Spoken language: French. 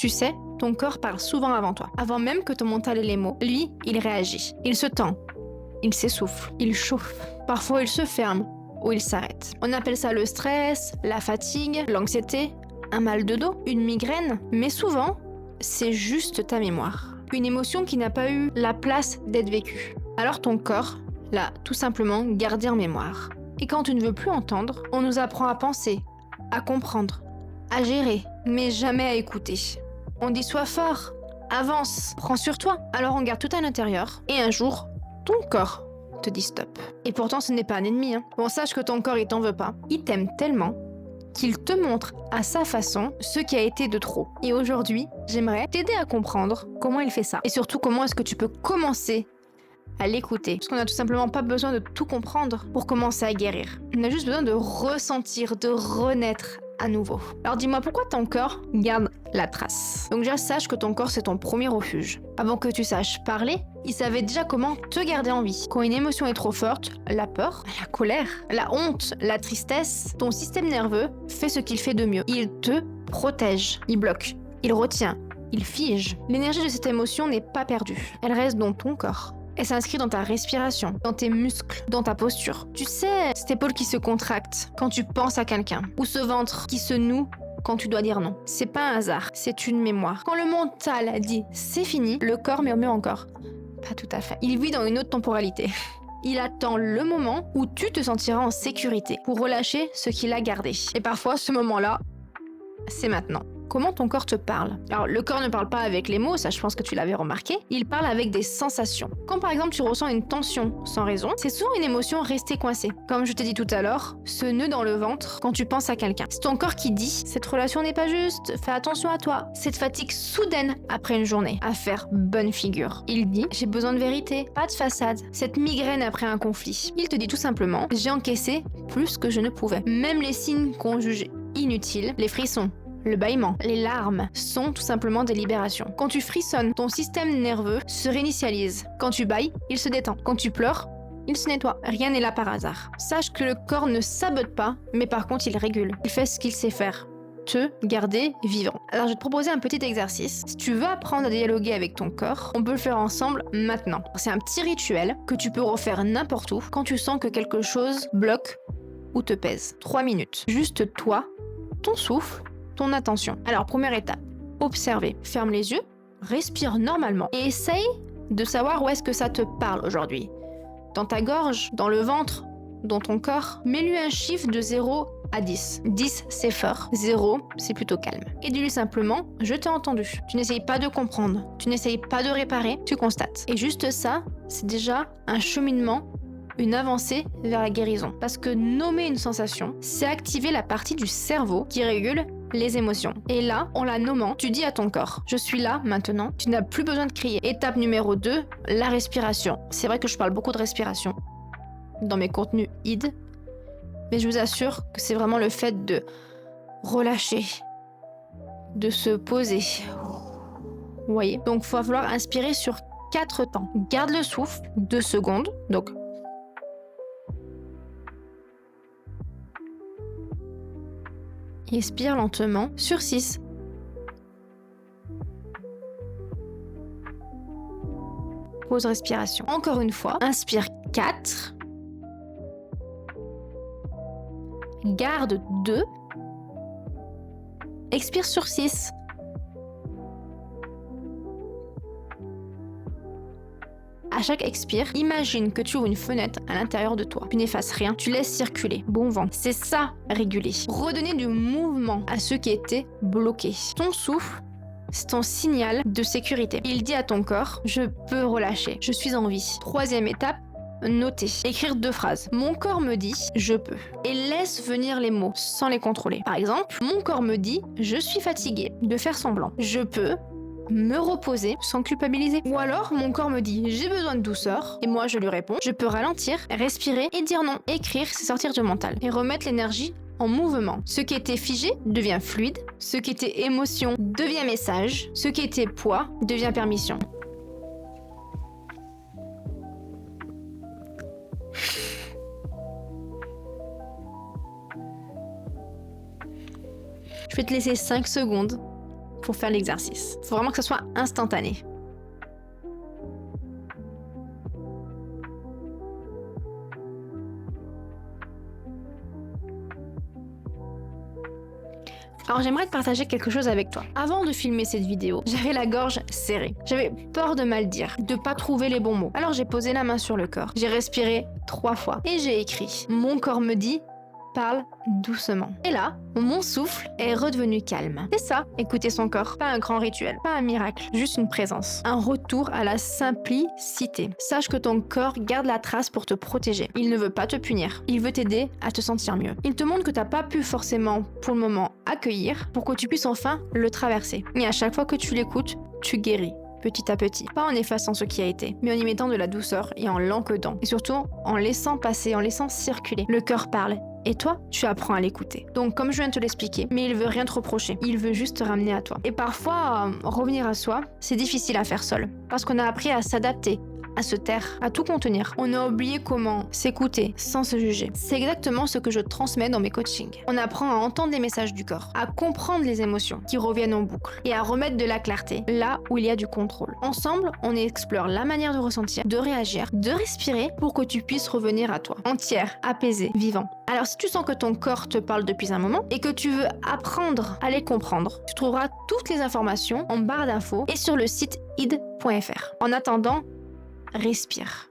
Tu sais, ton corps parle souvent avant toi. Avant même que ton mental ait les mots, lui, il réagit. Il se tend, il s'essouffle, il chauffe. Parfois, il se ferme ou il s'arrête. On appelle ça le stress, la fatigue, l'anxiété, un mal de dos, une migraine. Mais souvent, c'est juste ta mémoire. Une émotion qui n'a pas eu la place d'être vécue. Alors ton corps l'a tout simplement gardée en mémoire. Et quand tu ne veux plus entendre, on nous apprend à penser, à comprendre, à gérer, mais jamais à écouter. On dit sois fort, avance, prends sur toi. Alors on garde tout à l'intérieur et un jour, ton corps te dit stop. Et pourtant ce n'est pas un ennemi. Bon, sache que ton corps il t'en veut pas. Il t'aime tellement qu'il te montre à sa façon ce qui a été de trop. Et aujourd'hui, j'aimerais t'aider à comprendre comment il fait ça. Et surtout comment est-ce que tu peux commencer à l'écouter. Parce qu'on n'a tout simplement pas besoin de tout comprendre pour commencer à guérir. On a juste besoin de ressentir, de renaître à nouveau. Alors dis-moi, pourquoi ton corps garde la trace? Donc déjà, sache que ton corps, c'est ton premier refuge. Avant que tu saches parler, il savait déjà comment te garder en vie. Quand une émotion est trop forte, la peur, la colère, la honte, la tristesse, ton système nerveux fait ce qu'il fait de mieux. Il te protège, il bloque, il retient, il fige. L'énergie de cette émotion n'est pas perdue. Elle reste dans ton corps. Elle s'inscrit dans ta respiration, dans tes muscles, dans ta posture. Tu sais, cette épaule qui se contracte quand tu penses à quelqu'un, ou ce ventre qui se noue quand tu dois dire non. C'est pas un hasard, c'est une mémoire. Quand le mental dit c'est fini, le corps murmure encore. Pas tout à fait. Il vit dans une autre temporalité. Il attend le moment où tu te sentiras en sécurité pour relâcher ce qu'il a gardé. Et parfois, ce moment-là, c'est maintenant. Comment ton corps te parle? Alors, le corps ne parle pas avec les mots, ça je pense que tu l'avais remarqué. Il parle avec des sensations. Quand par exemple tu ressens une tension sans raison, c'est souvent une émotion restée coincée. Comme je t'ai dit tout à l'heure, ce nœud dans le ventre quand tu penses à quelqu'un. C'est ton corps qui dit « Cette relation n'est pas juste, fais attention à toi ». Cette fatigue soudaine après une journée, à faire bonne figure. Il dit « J'ai besoin de vérité, pas de façade ». Cette migraine après un conflit. Il te dit tout simplement « J'ai encaissé plus que je ne pouvais ». Même les signes qu'on juge inutiles, les frissons, le bâillement, les larmes sont tout simplement des libérations. Quand tu frissonnes, ton système nerveux se réinitialise. Quand tu bâilles, il se détend. Quand tu pleures, il se nettoie. Rien n'est là par hasard. Sache que le corps ne sabote pas, mais par contre il régule. Il fait ce qu'il sait faire. Te garder vivant. Alors je vais te proposer un petit exercice. Si tu veux apprendre à dialoguer avec ton corps, on peut le faire ensemble maintenant. C'est un petit rituel que tu peux refaire n'importe où quand tu sens que quelque chose bloque ou te pèse. 3 minutes. Juste toi, ton souffle, ton attention. Alors, première étape, observer. Ferme les yeux, respire normalement et essaye de savoir où est-ce que ça te parle aujourd'hui. Dans ta gorge, dans le ventre, dans ton corps. Mets-lui un chiffre de 0 à 10. 10, c'est fort. 0, c'est plutôt calme. Et dis-lui simplement, je t'ai entendu. Tu n'essayes pas de comprendre, tu n'essayes pas de réparer, tu constates. Et juste ça, c'est déjà un cheminement, une avancée vers la guérison. Parce que nommer une sensation, c'est activer la partie du cerveau qui régule les émotions. Et là, en la nommant, tu dis à ton corps, je suis là maintenant, tu n'as plus besoin de crier. Étape numéro 2, la respiration. C'est vrai que je parle beaucoup de respiration dans mes contenus ID, mais je vous assure que c'est vraiment le fait de relâcher, de se poser. Vous voyez? Donc il va falloir inspirer sur 4 temps. Garde le souffle, 2 secondes, donc expire lentement sur 6. Pause respiration. Encore une fois, inspire 4. Garde 2. Expire sur 6. À chaque expire, imagine que tu ouvres une fenêtre à l'intérieur de toi. Tu n'effaces rien, tu laisses circuler. Bon vent. C'est ça, réguler. Redonner du mouvement à ceux qui étaient bloqués. Ton souffle, c'est ton signal de sécurité. Il dit à ton corps, je peux relâcher, je suis en vie. 3e étape, noter. Écrire 2 phrases. Mon corps me dit, je peux. Et laisse venir les mots sans les contrôler. Par exemple, mon corps me dit, je suis fatigué. De faire semblant. Je peux me reposer sans culpabiliser. Ou alors, mon corps me dit, j'ai besoin de douceur. Et moi, je lui réponds, je peux ralentir, respirer et dire non. Écrire, c'est sortir du mental. Et remettre l'énergie en mouvement. Ce qui était figé devient fluide. Ce qui était émotion devient message. Ce qui était poids devient permission. Je vais te laisser 5 secondes pour faire l'exercice. Il faut vraiment que ce soit instantané. Alors j'aimerais te partager quelque chose avec toi. Avant de filmer cette vidéo, j'avais la gorge serrée. J'avais peur de mal dire, de pas trouver les bons mots. Alors j'ai posé la main sur le corps. J'ai respiré 3 fois et j'ai écrit. Mon corps me dit, parle doucement. Et là, mon souffle est redevenu calme. C'est ça, écouter son corps. Pas un grand rituel, pas un miracle, juste une présence. Un retour à la simplicité. Sache que ton corps garde la trace pour te protéger. Il ne veut pas te punir. Il veut t'aider à te sentir mieux. Il te montre que t'as pas pu forcément, pour le moment, accueillir pour que tu puisses enfin le traverser. Et à chaque fois que tu l'écoutes, tu guéris. Petit à petit. Pas en effaçant ce qui a été, mais en y mettant de la douceur et en l'encodant. Et surtout, en laissant passer, en laissant circuler. Le cœur parle. Et toi, tu apprends à l'écouter. Donc, comme je viens de te l'expliquer, mais il veut rien te reprocher. Il veut juste te ramener à toi. Et parfois, revenir à soi, c'est difficile à faire seul. Parce qu'on a appris à s'adapter, à se taire, à tout contenir. On a oublié comment s'écouter sans se juger. C'est exactement ce que je transmets dans mes coachings. On apprend à entendre les messages du corps, à comprendre les émotions qui reviennent en boucle et à remettre de la clarté là où il y a du contrôle. Ensemble, on explore la manière de ressentir, de réagir, de respirer pour que tu puisses revenir à toi, entière, apaisée, vivant. Alors si tu sens que ton corps te parle depuis un moment et que tu veux apprendre à les comprendre, tu trouveras toutes les informations en barre d'infos et sur le site id.fr. En attendant, respire.